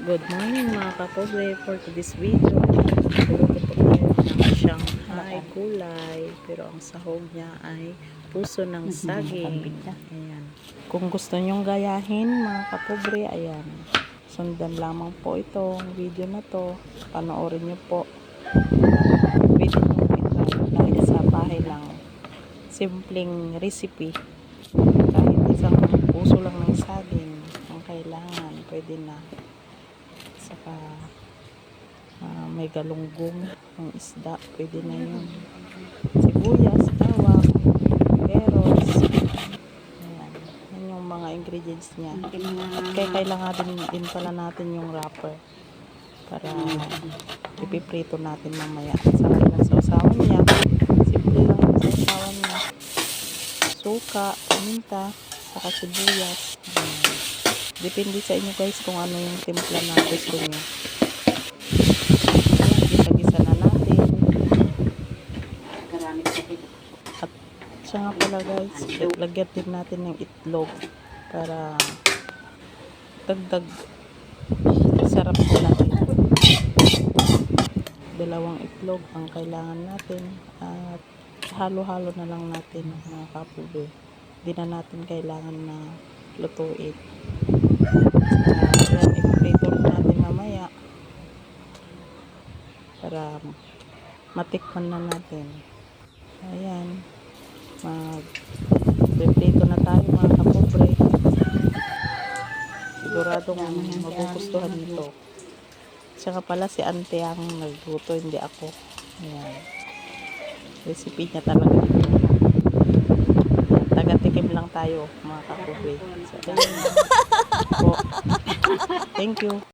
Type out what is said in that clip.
Good morning mga kapobre. For today's video, luluto po tayo ng Shanghai gulay. Pero ang sahog niya ay puso ng saging. Ayan. Kung gusto nyong gayahin mga kapobre, ayan. Sundan lamang po itong video na to. Panoorin nyo po. Pwede nyo itry dahil sa bahay lang. Simpleng recipe. Kahit isang puso lang ng saging ang kailangan, pwede na. Saka may galunggong ng isda, pwede na yun. Sibuyas, bawang, peros. Ayan. Yan yung mga ingredients niya. Kaya kailangan din pala natin yung wrapper para ipiprito natin mamaya. Saka yung sausawan niya, simple lang yung sausawan niya. Suka, paminta, saka sibuyas. Ayan. Depende sa inyo guys kung ano yung timpla na gusto nyo. Gisa-gisa na natin. At siya nga pala guys, lagyan din natin ng itlog para dagdag sarap po natin. Dalawang itlog ang kailangan natin at halo-halo na lang natin mga kapubo. Hindi na natin kailangan na lutuin. Yan, ipiprito natin mamaya para matikman na natin. Ayan, mag-ipiprito na tayo mga kapobre. Siguradong magugustuhan nito. Tsaka pala si ante ang nagluto, hindi ako. Ayan, recipe niya talaga. Taga-tikim lang tayo mga kapobre. So, po. Thank you.